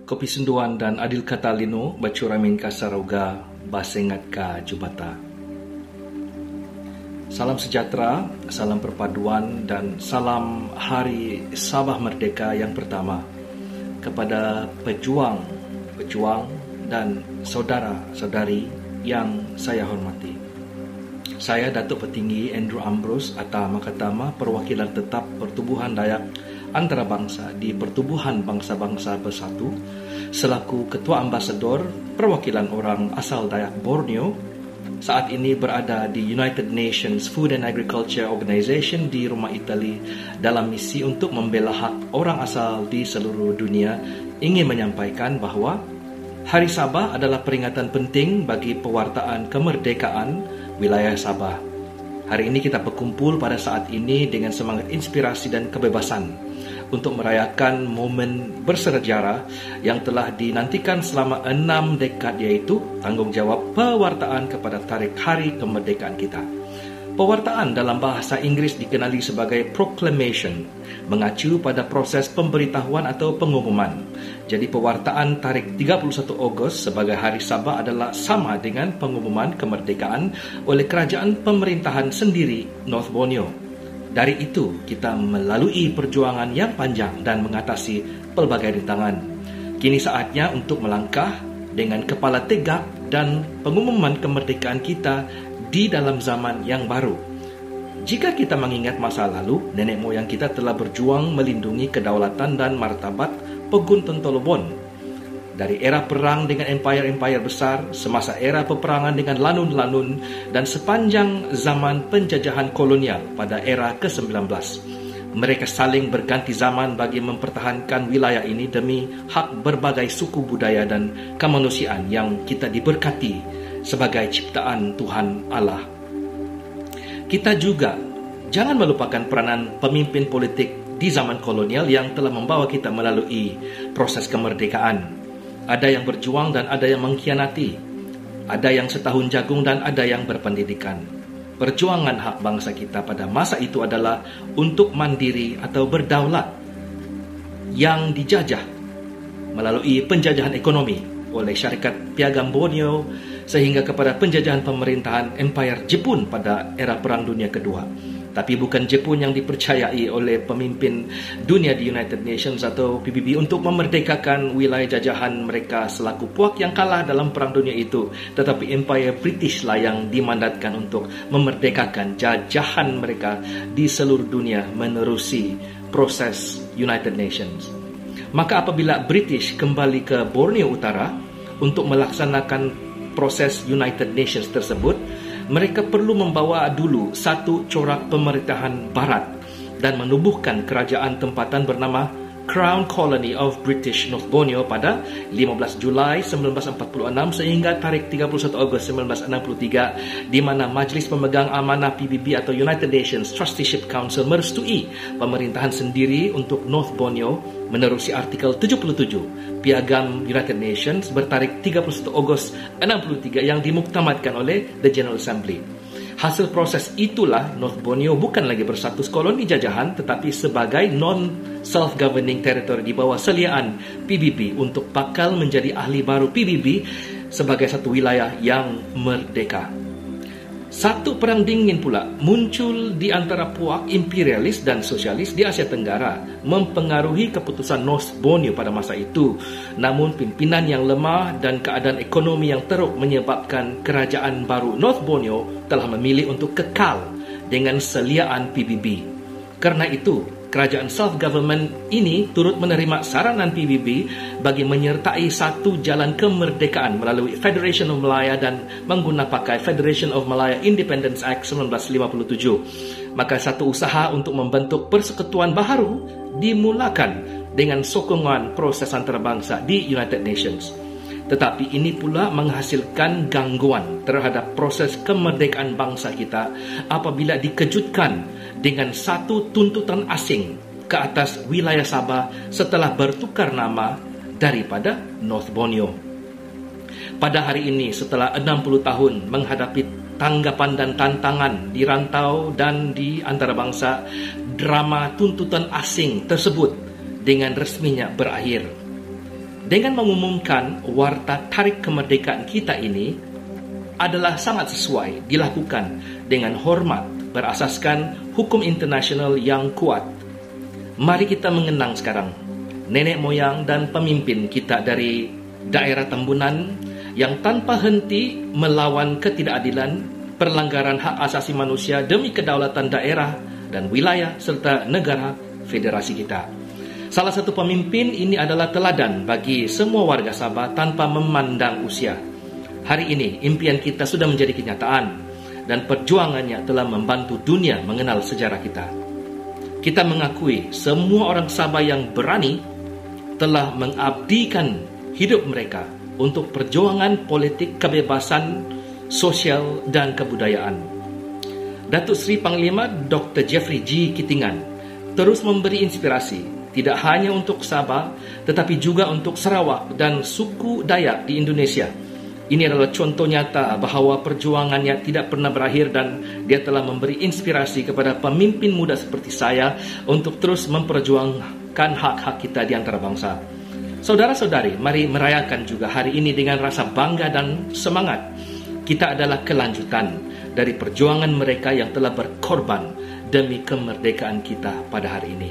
Kopi Senduan dan Adil Katalino bacuramin ka Saroga basengat ka Jubata. Salam sejahtera, salam perpaduan dan salam Hari Sabah Merdeka yang pertama kepada pejuang dan saudara-saudari yang saya hormati. Saya Datuk Petinggi Andrew Ambrose Atta Makatama, perwakilan tetap Pertubuhan Dayak Antarabangsa di Pertubuhan Bangsa-Bangsa Bersatu, selaku Ketua Ambasador Perwakilan Orang Asal Dayak Borneo, saat ini berada di United Nations Food and Agriculture Organization di Rumah Itali dalam misi untuk membela hak orang asal di seluruh dunia, ingin menyampaikan bahawa Hari Sabah adalah peringatan penting bagi pewartaan kemerdekaan wilayah Sabah. Hari ini kita berkumpul pada saat ini dengan semangat inspirasi dan kebebasan untuk merayakan momen bersejarah yang telah dinantikan selama 6 dekad, yaitu tanggungjawab pewartaan kepada tarikh hari kemerdekaan kita. Pewartaan dalam bahasa Inggeris dikenali sebagai proclamation, mengacu pada proses pemberitahuan atau pengumuman. Jadi pewartaan tarikh 31 Ogos sebagai Hari Sabah adalah sama dengan pengumuman kemerdekaan oleh kerajaan pemerintahan sendiri North Borneo. Dari itu, kita melalui perjuangan yang panjang dan mengatasi pelbagai rintangan. Kini saatnya untuk melangkah dengan kepala tegak dan pengumuman kemerdekaan kita di dalam zaman yang baru. Jika kita mengingat masa lalu, nenek moyang kita telah berjuang melindungi kedaulatan dan martabat Pegun Tontolobon. Dari era perang dengan empire-empire besar, semasa era peperangan dengan lanun-lanun, dan sepanjang zaman penjajahan kolonial pada era ke-19. Mereka saling berganti zaman bagi mempertahankan wilayah ini demi hak berbagai suku budaya dan kemanusiaan yang kita diberkati sebagai ciptaan Tuhan Allah. Kita juga jangan melupakan peranan pemimpin politik di zaman kolonial yang telah membawa kita melalui proses kemerdekaan. Ada yang berjuang dan ada yang mengkhianati. Ada yang setahun jagung dan ada yang berpendidikan. Perjuangan hak bangsa kita pada masa itu adalah untuk mandiri atau berdaulat yang dijajah melalui penjajahan ekonomi oleh syarikat Piagam Borneo sehingga kepada penjajahan pemerintahan Empire Jepun pada era Perang Dunia Kedua. Tapi bukan Jepun yang dipercayai oleh pemimpin dunia di United Nations atau PBB untuk memerdekakan wilayah jajahan mereka selaku puak yang kalah dalam Perang Dunia itu, tetapi Empire British lah yang dimandatkan untuk memerdekakan jajahan mereka di seluruh dunia menerusi proses United Nations. Maka apabila British kembali ke Borneo Utara untuk melaksanakan proses United Nations tersebut, mereka perlu membawa dulu satu corak pemerintahan barat dan menubuhkan kerajaan tempatan bernama Crown Colony of British North Borneo pada 15 Julai 1946 sehingga tarikh 31 Ogos 1963, di mana Majlis Pemegang Amanah PBB atau United Nations Trusteeship Council merestui pemerintahan sendiri untuk North Borneo menerusi artikel 77 Piagam United Nations bertarikh 31 Ogos 63 yang dimuktamadkan oleh The General Assembly. Hasil proses itulah North Borneo bukan lagi berstatus koloni jajahan tetapi sebagai non-self-governing territory di bawah seliaan PBB untuk bakal menjadi ahli baru PBB sebagai satu wilayah yang merdeka. Satu perang dingin pula muncul di antara puak imperialis dan sosialis di Asia Tenggara, mempengaruhi keputusan North Borneo pada masa itu. Namun pimpinan yang lemah dan keadaan ekonomi yang teruk menyebabkan kerajaan baru North Borneo telah memilih untuk kekal dengan seliaan PBB. Karena itu, kerajaan self-government ini turut menerima saranan PBB bagi menyertai satu jalan kemerdekaan melalui Federation of Malaya dan menggunakan pakai Federation of Malaya Independence Act 1957. Maka satu usaha untuk membentuk persekutuan baharu dimulakan dengan sokongan proses antarabangsa di United Nations. Tetapi ini pula menghasilkan gangguan terhadap proses kemerdekaan bangsa kita apabila dikejutkan dengan satu tuntutan asing ke atas wilayah Sabah setelah bertukar nama daripada North Borneo. Pada hari ini, setelah 60 tahun menghadapi tanggapan dan tantangan di rantau dan di antarabangsa, drama tuntutan asing tersebut dengan resminya berakhir. Dengan mengumumkan warta tarik kemerdekaan kita ini adalah sangat sesuai dilakukan dengan hormat berasaskan hukum internasional yang kuat. Mari kita mengenang sekarang nenek moyang dan pemimpin kita dari daerah Tambunan yang tanpa henti melawan ketidakadilan, pelanggaran hak asasi manusia demi kedaulatan daerah dan wilayah serta negara federasi kita. Salah satu pemimpin ini adalah teladan bagi semua warga Sabah tanpa memandang usia. Hari ini impian kita sudah menjadi kenyataan dan perjuangannya telah membantu dunia mengenal sejarah kita. Kita mengakui semua orang Sabah yang berani telah mengabdikan hidup mereka untuk perjuangan politik kebebasan sosial dan kebudayaan. Datuk Seri Panglima Dr. Jeffrey G. Kitingan terus memberi inspirasi tidak hanya untuk Sabah tetapi juga untuk Sarawak dan suku Dayak di Indonesia. Ini adalah contoh nyata bahawa perjuangannya tidak pernah berakhir dan dia telah memberi inspirasi kepada pemimpin muda seperti saya untuk terus memperjuangkan hak-hak kita di antara bangsa. Saudara-saudari, mari merayakan juga hari ini dengan rasa bangga dan semangat. Kita adalah kelanjutan dari perjuangan mereka yang telah berkorban demi kemerdekaan kita pada hari ini.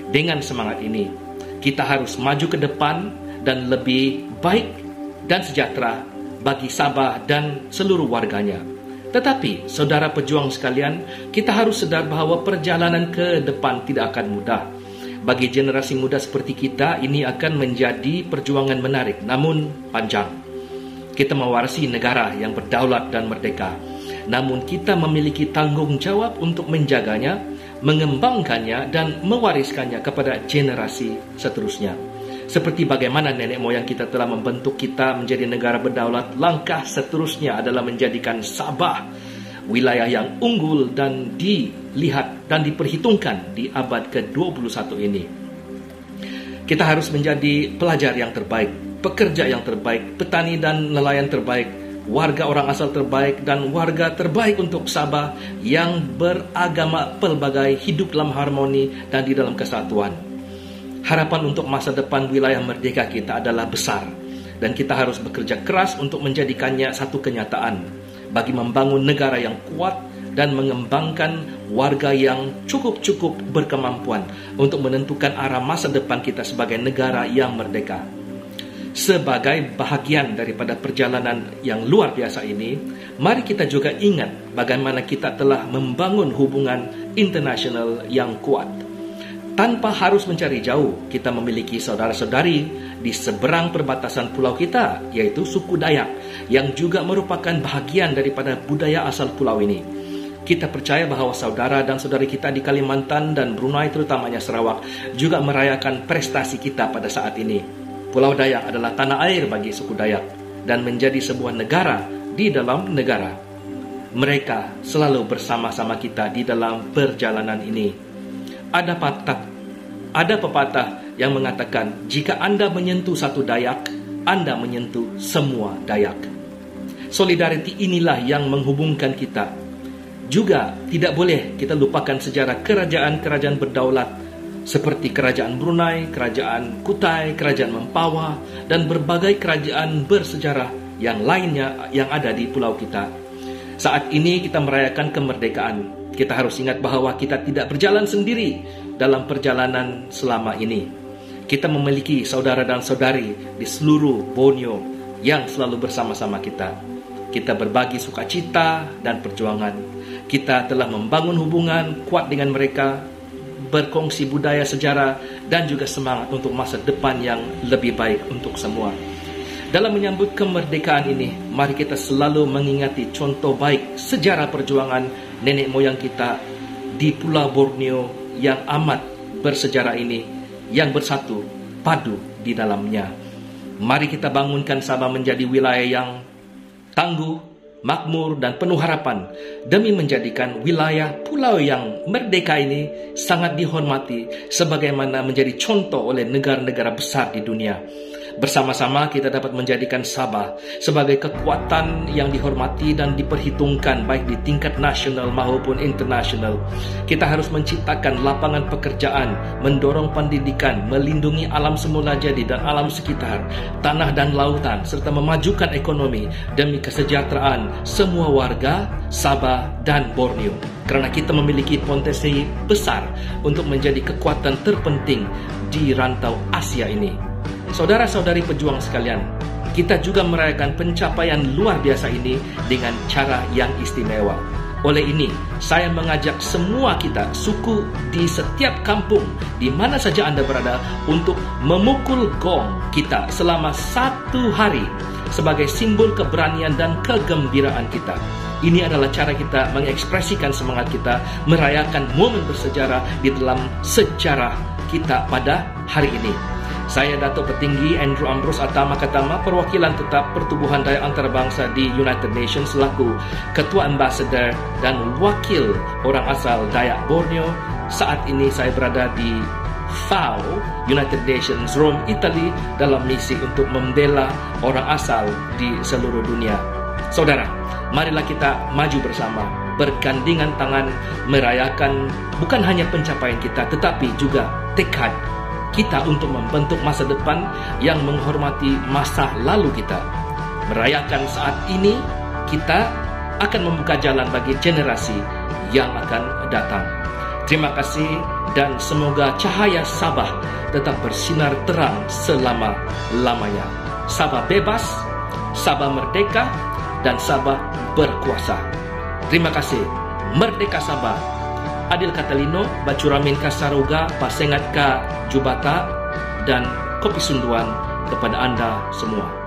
Dengan semangat ini, kita harus maju ke depan dan lebih baik dan sejahtera bagi Sabah dan seluruh warganya. Tetapi, saudara pejuang sekalian, kita harus sedar bahawa perjalanan ke depan tidak akan mudah. Bagi generasi muda seperti kita, ini akan menjadi perjuangan menarik namun panjang. Kita mewarisi negara yang berdaulat dan merdeka, namun kita memiliki tanggung jawab untuk menjaganya, mengembangkannya dan mewariskannya kepada generasi seterusnya. Seperti bagaimana nenek moyang kita telah membentuk kita menjadi negara berdaulat, langkah seterusnya adalah menjadikan Sabah wilayah yang unggul dan dilihat dan diperhitungkan di abad ke-21 ini. Kita harus menjadi pelajar yang terbaik, pekerja yang terbaik, petani dan nelayan terbaik, warga orang asal terbaik dan warga terbaik untuk Sabah yang beragama pelbagai, hidup dalam harmoni dan di dalam kesatuan. Harapan untuk masa depan wilayah merdeka kita adalah besar dan kita harus bekerja keras untuk menjadikannya satu kenyataan bagi membangun negara yang kuat dan mengembangkan warga yang cukup berkemampuan untuk menentukan arah masa depan kita sebagai negara yang merdeka. Sebagai bahagian daripada perjalanan yang luar biasa ini, mari kita juga ingat bagaimana kita telah membangun hubungan internasional yang kuat. Tanpa harus mencari jauh, kita memiliki saudara-saudari di seberang perbatasan pulau kita, yaitu suku Dayak, yang juga merupakan bahagian daripada budaya asal pulau ini. Kita percaya bahawa saudara dan saudari kita di Kalimantan dan Brunei, terutamanya Sarawak, juga merayakan prestasi kita pada saat ini. Pulau Dayak adalah tanah air bagi suku Dayak dan menjadi sebuah negara di dalam negara. Mereka selalu bersama-sama kita di dalam perjalanan ini. Ada pepatah yang mengatakan, jika Anda menyentuh satu Dayak, Anda menyentuh semua Dayak. Solidariti inilah yang menghubungkan kita. Juga tidak boleh kita lupakan sejarah kerajaan-kerajaan berdaulat seperti Kerajaan Brunei, Kerajaan Kutai, Kerajaan Mempawah dan berbagai kerajaan bersejarah yang lainnya yang ada di pulau kita. Saat ini kita merayakan kemerdekaan. Kita harus ingat bahawa kita tidak berjalan sendiri dalam perjalanan selama ini. Kita memiliki saudara dan saudari di seluruh Borneo yang selalu bersama-sama kita. Kita berbagi sukacita dan perjuangan. Kita telah membangun hubungan kuat dengan mereka, berkongsi budaya, sejarah dan juga semangat untuk masa depan yang lebih baik untuk semua. Dalam menyambut kemerdekaan ini, mari kita selalu mengingati contoh baik sejarah perjuangan nenek moyang kita di Pulau Borneo yang amat bersejarah ini, yang bersatu padu di dalamnya. Mari kita bangunkan Sabah menjadi wilayah yang tangguh, makmur dan penuh harapan demi menjadikan wilayah pulau yang merdeka ini sangat dihormati sebagaimana menjadi contoh oleh negara-negara besar di dunia. Bersama-sama kita dapat menjadikan Sabah sebagai kekuatan yang dihormati dan diperhitungkan baik di tingkat nasional maupun internasional. Kita harus menciptakan lapangan pekerjaan, mendorong pendidikan, melindungi alam semula jadi dan alam sekitar, tanah dan lautan, serta memajukan ekonomi demi kesejahteraan semua warga Sabah dan Borneo. Kerana kita memiliki potensi besar untuk menjadi kekuatan terpenting di rantau Asia ini. Saudara-saudari pejuang sekalian, kita juga merayakan pencapaian luar biasa ini dengan cara yang istimewa. Oleh ini, saya mengajak semua kita, suku di setiap kampung, di mana saja Anda berada, untuk memukul gong kita selama 1 hari sebagai simbol keberanian dan kegembiraan kita. Ini adalah cara kita mengekspresikan semangat kita merayakan momen bersejarah di dalam sejarah kita pada hari ini. Saya Datuk Petinggi Andrew Ambrose Atama Katama, perwakilan tetap Pertubuhan Dayak Antarabangsa di United Nations selaku Ketua Ambassador dan Wakil Orang Asal Dayak Borneo. Saat ini saya berada di FAO, United Nations Rome, Italy, dalam misi untuk membela orang asal di seluruh dunia. Saudara, marilah kita maju bersama, bergandengan tangan, merayakan bukan hanya pencapaian kita, tetapi juga tekad kita untuk membentuk masa depan yang menghormati masa lalu kita. Merayakan saat ini, kita akan membuka jalan bagi generasi yang akan datang. Terima kasih dan semoga cahaya Sabah tetap bersinar terang selama-lamanya. Sabah bebas, Sabah merdeka, dan Sabah berkuasa. Terima kasih. Merdeka Sabah. Adil Katalino, Bacuramin Kasaruga, Pasengat Ka Jubata, dan Kopi Sunduan kepada Anda semua.